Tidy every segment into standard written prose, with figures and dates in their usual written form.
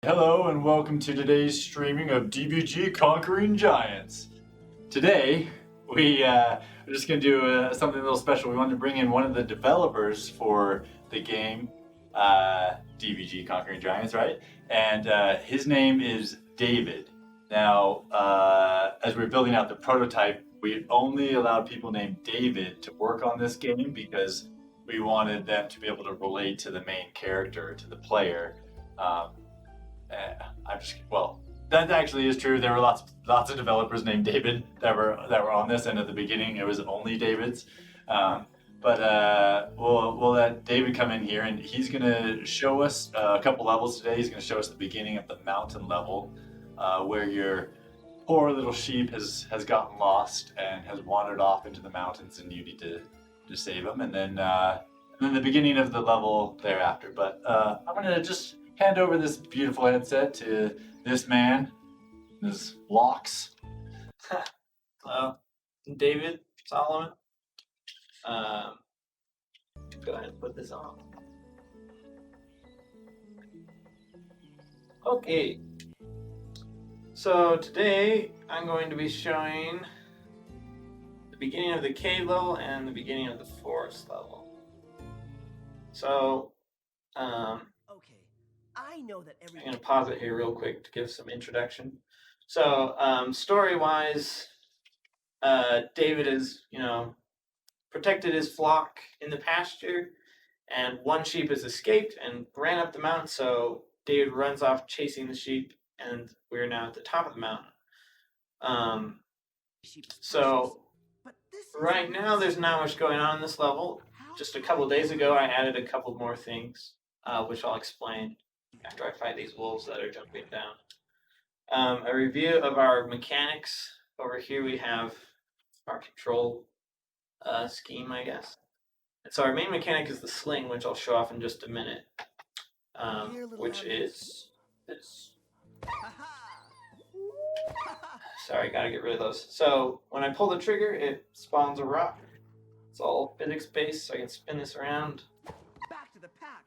Hello and welcome to today's streaming of DvG Conquering Giants. Today, we're just going to do something a little special. We wanted to bring in one of the developers for the game, DvG Conquering Giants, right? And his name is David. Now, as we're building out the prototype, we only allowed people named David to work on this game because we wanted them to be able to relate to the main character, to the player. That actually is true. There were lots of developers named David that were on this, and at the beginning it was only David's. But we'll let David come in here, and he's gonna show us a couple levels today. He's gonna show us the beginning of the mountain level, where your poor little sheep has gotten lost and has wandered off into the mountains, and you need to save him, and then the beginning of the level thereafter. But I'm gonna just hand over this beautiful headset to this man, his locks. Hello, I'm David Solomon. Go ahead and put this on. Okay, so today I'm going to be showing the beginning of the cave level and the beginning of the forest level. So, I know that I'm going to pause it here real quick to give some introduction. So, story-wise, David has, protected his flock in the pasture, and one sheep has escaped and ran up the mountain, so David runs off chasing the sheep, and we're now at the top of the mountain. So, right now there's not much going on in this level. Just a couple days ago I added a couple more things, which I'll explain after I fight these wolves that are jumping down. A review of our mechanics. Over here we have our control scheme, I guess. And so our main mechanic is the sling, which I'll show off in just a minute, which is this. Sorry, gotta get rid of those. So when I pull the trigger, it spawns a rock. It's all physics-based, so I can spin this around. Back to the pack.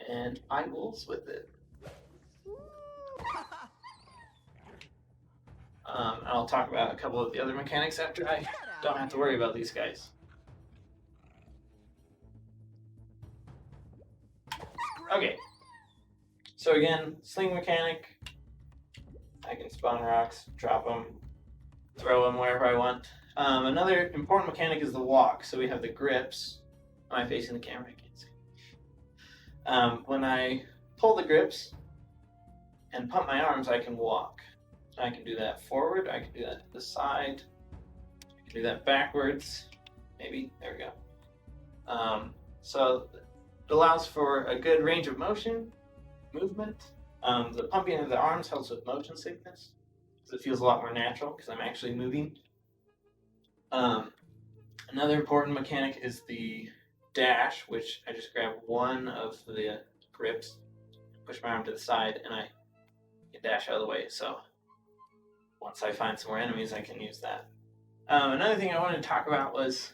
And fight wolves with it. I'll talk about a couple of the other mechanics after I don't have to worry about these guys. Okay. So again, sling mechanic. I can spawn rocks, drop them, throw them wherever I want. Another important mechanic is the walk. So we have the grips. Am I facing the camera? I can't see. When I pull the grips and pump my arms, I can walk. I can do that forward, I can do that to the side, I can do that backwards, maybe, there we go. So it allows for a good range of movement. The pumping of the arms helps with motion sickness, because it feels a lot more natural, because I'm actually moving. Another important mechanic is the dash, which I just grab one of the grips, push my arm to the side, and I can dash out of the way. So once I find some more enemies, I can use that. Another thing I wanted to talk about was,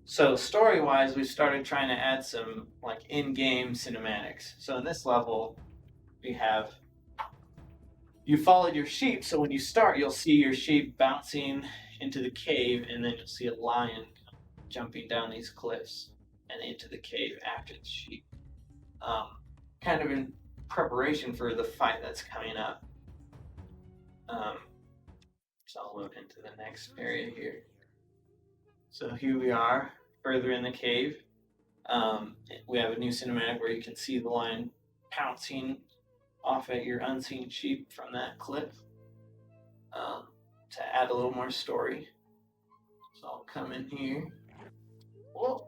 so story-wise, we started trying to add some like in-game cinematics. So in this level, we have, you followed your sheep, so when you start, you'll see your sheep bouncing into the cave, and then you'll see a lion jumping down these cliffs and into the cave after the sheep. Kind of in preparation for the fight that's coming up. So I'll move into the next area here. So here we are, further in the cave. We have a new cinematic where you can see the lion pouncing off at your unseen sheep from that cliff, to add a little more story. So I'll come in here. Whoa.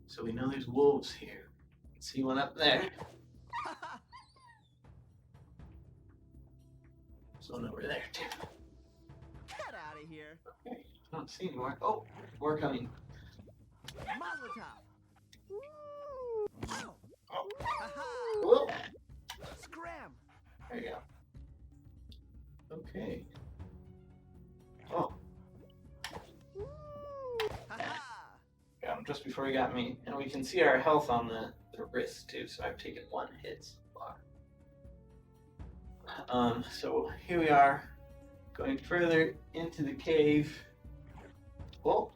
So we know there's wolves here. See one up there. There's one over there too. Get out of here. Okay, I don't see any more. Oh, more coming. Mazel tov. Oh. Ha-ha. Whoa. Scram. There you go. Okay. Oh. Ha-ha. Got just before he got me. And we can see our health on the wrist too, so I've taken 1 hit so far. So here we are, going further into the cave. Oh,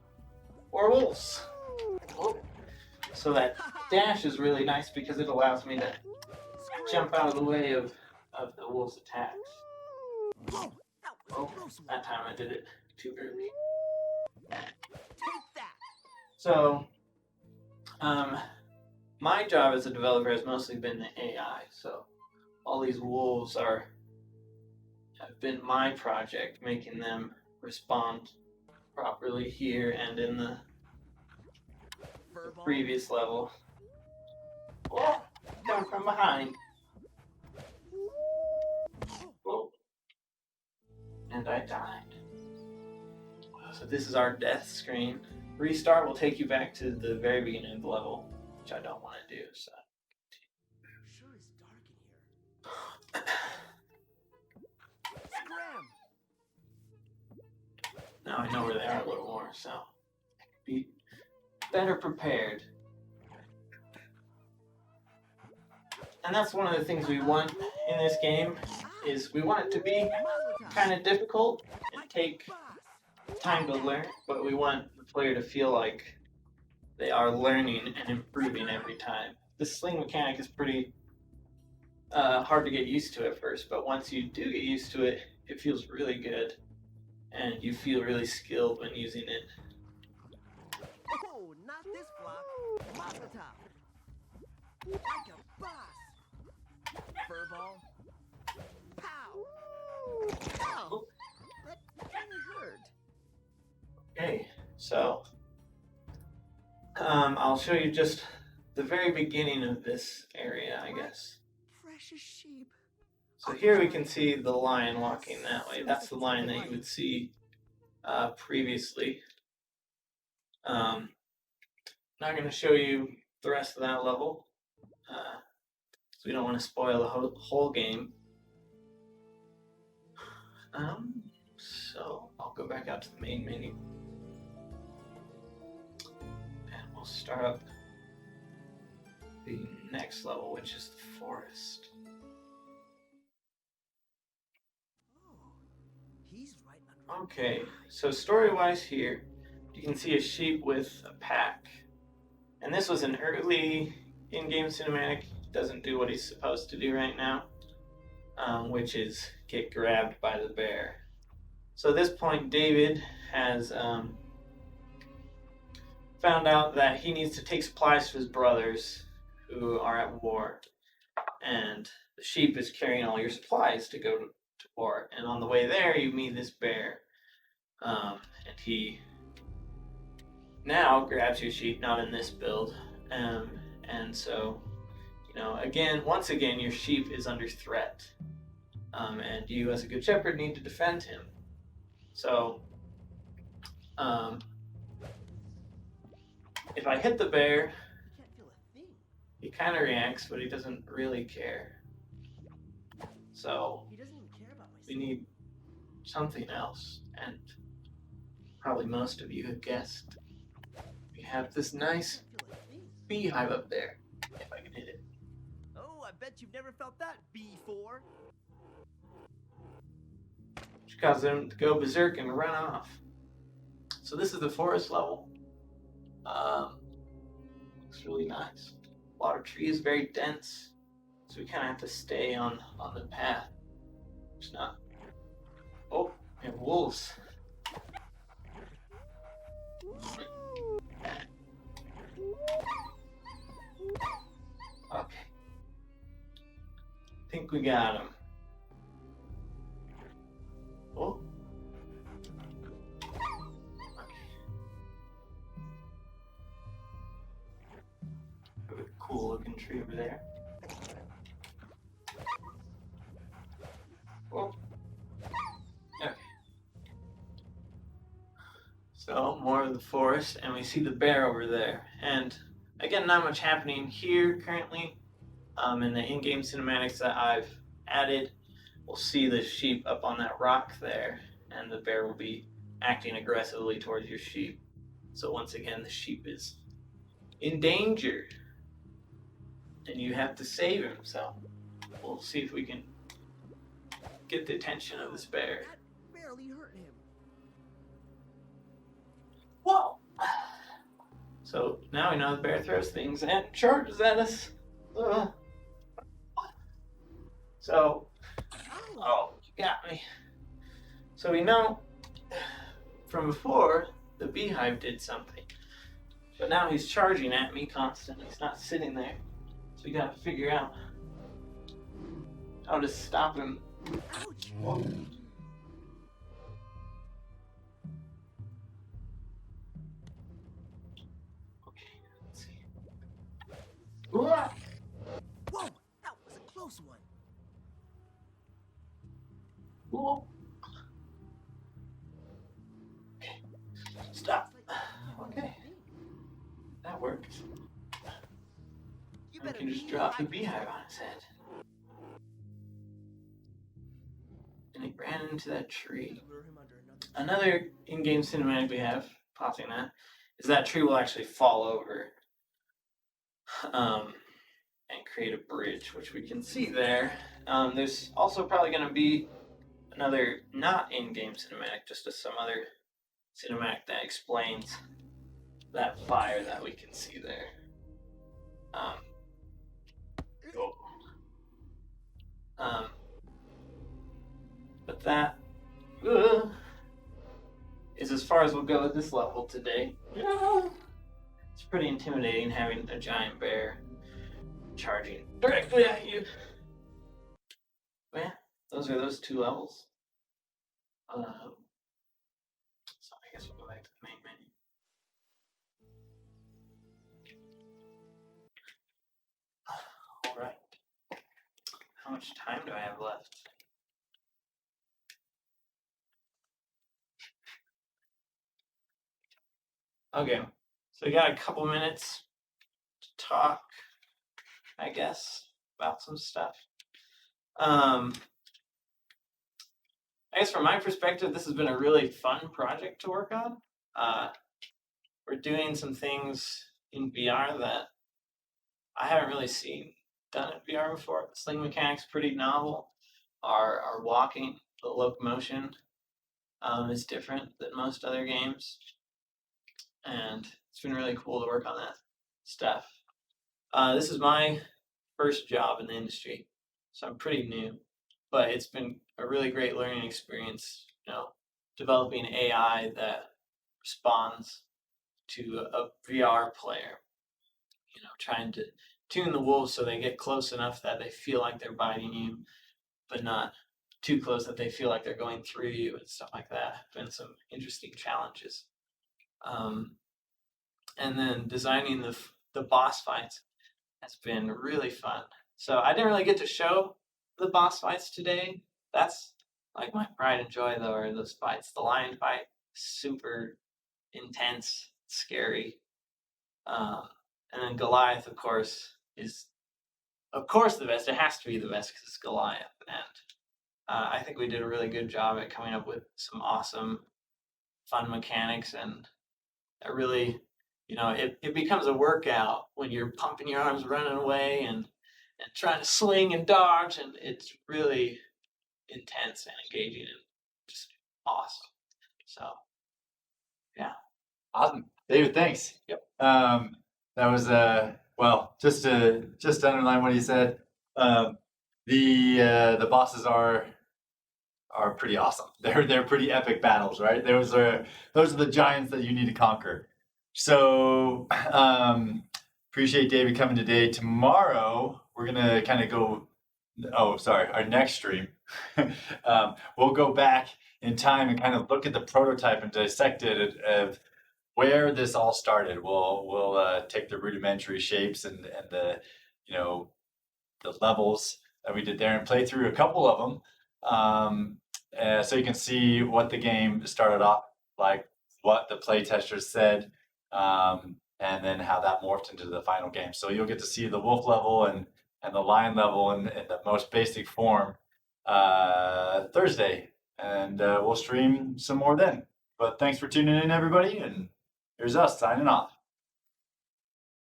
4 wolves. Oh. So that dash is really nice because it allows me to jump out of the way of the wolves' attacks. Oh, that time I did it too early. Take that. So, my job as a developer has mostly been the AI. So, all these wolves have been my project, making them respond properly here and in the Furball. previous level. Oh, come from behind. Oh. And I died. So this is our death screen. Restart will take you back to the very beginning of the level, which I don't want to do. So Sure is dark in here. Scram. now I know where they are a little more, so I can be better prepared. And that's one of the things we want in this game, is we want it to be kind of difficult and take time to learn, but we want the player to feel like they are learning and improving every time. The sling mechanic is pretty hard to get used to at first, but once you do get used to it, it feels really good, and you feel really skilled when using it. Oh, not this block. Mazel tov. Like a boss. Furball. Pow. Ow. That really hurt. Okay, so I'll show you just the very beginning of this area, I guess. Precious sheep. So here we can see the lion walking that way. That's the lion that you would see previously. Not going to show you the rest of that level, so we don't want to spoil the whole game. So I'll go back out to the main menu, and we'll start up the next level, which is the forest. Oh, he's right under. Okay, so story-wise here, you can see a sheep with a pack. And this was an early in-game cinematic. Doesn't do what he's supposed to do right now, which is get grabbed by the bear. So at this point, David has found out that he needs to take supplies to his brothers who are at war. And the sheep is carrying all your supplies to go to war. And on the way there, you meet this bear. And he now grabs your sheep, not in this build. And so, once again, your sheep is under threat. And you, as a good shepherd, need to defend him. So, if I hit the bear, He can't feel a thing. he kind of reacts, but he doesn't really care. So, He doesn't even care about my we need something else. And probably most of you have guessed. We have this nice Can't feel a thing. beehive up there, if I can hit it. Oh, I bet you've never felt that before. Which causes them to go berserk and run off. So this is the forest level. Looks really nice. A lot of trees, very dense. So we kind of have to stay on the path. It's not. Oh, we have wolves. Okay. Think we got him. Oh. Okay. A cool looking tree over there. Oh. Okay. So more of the forest, and we see the bear over there. And again, not much happening here currently. In the in-game cinematics that I've added, we'll see the sheep up on that rock there, and the bear will be acting aggressively towards your sheep. So once again, the sheep is in danger, and you have to save him. So we'll see if we can get the attention of this bear. That barely hurt him. Whoa! So now we know the bear throws things and charges at us. So, oh, you got me. So we know from before the beehive did something, but now he's charging at me constantly. He's not sitting there. So we gotta figure out how to stop him. Ouch. Okay, let's see. Whoa, that was a close one. Whoa. Okay, stop. Okay, that worked. You I better can just be drop the like- beehive on his head. And he ran into that tree. Lure him under another- Another in-game cinematic we have, pausing that, is that tree will actually fall over and create a bridge, which we can see there. There's also probably going to be another not in-game cinematic, just some other cinematic that explains that fire that we can see there. But that is as far as we'll go with this level today. It's pretty intimidating having a giant bear charging directly at you. But yeah, those are those two levels. So I guess we'll go back to the main menu. All right. How much time do I have left? Okay, so we got a couple minutes to talk, I guess, about some stuff. I guess from my perspective, this has been a really fun project to work on. We're doing some things in VR that I haven't really seen done in VR before. The sling mechanic's pretty novel. Our walking, the locomotion, is different than most other games. And it's been really cool to work on that stuff. This is my first job in the industry, so I'm pretty new, but it's been a really great learning experience, developing AI that responds to a VR player, trying to tune the wolves so they get close enough that they feel like they're biting you, but not too close that they feel like they're going through you and stuff like that. Been some interesting challenges. And then designing the boss fights has been really fun. So I didn't really get to show the boss fights today. That's like my pride and joy, though, are those fights. The lion fight, super intense, scary. And then Goliath, of course, is the best. It has to be the best because it's Goliath. And I think we did a really good job at coming up with some awesome, fun mechanics. And it really, it becomes a workout when you're pumping your arms, running away, and trying to swing and dodge. And it's really intense and engaging and just awesome. So, yeah. Awesome, David. Thanks. Yep. That was well, just to underline what he said. The bosses are pretty awesome. They're pretty epic battles, right? Those are the giants that you need to conquer. So appreciate David coming today. Tomorrow we're gonna kind of go. Oh, sorry, our next stream. We'll go back in time and kind of look at the prototype and dissect it of where this all started. We'll take the rudimentary shapes and the the levels that we did there and play through a couple of them, so you can see what the game started off like, what the play testers said, and then how that morphed into the final game. So you'll get to see the wolf level and the lion level in the most basic form Thursday, and we'll stream some more then. But thanks for tuning in, everybody, and here's us signing off.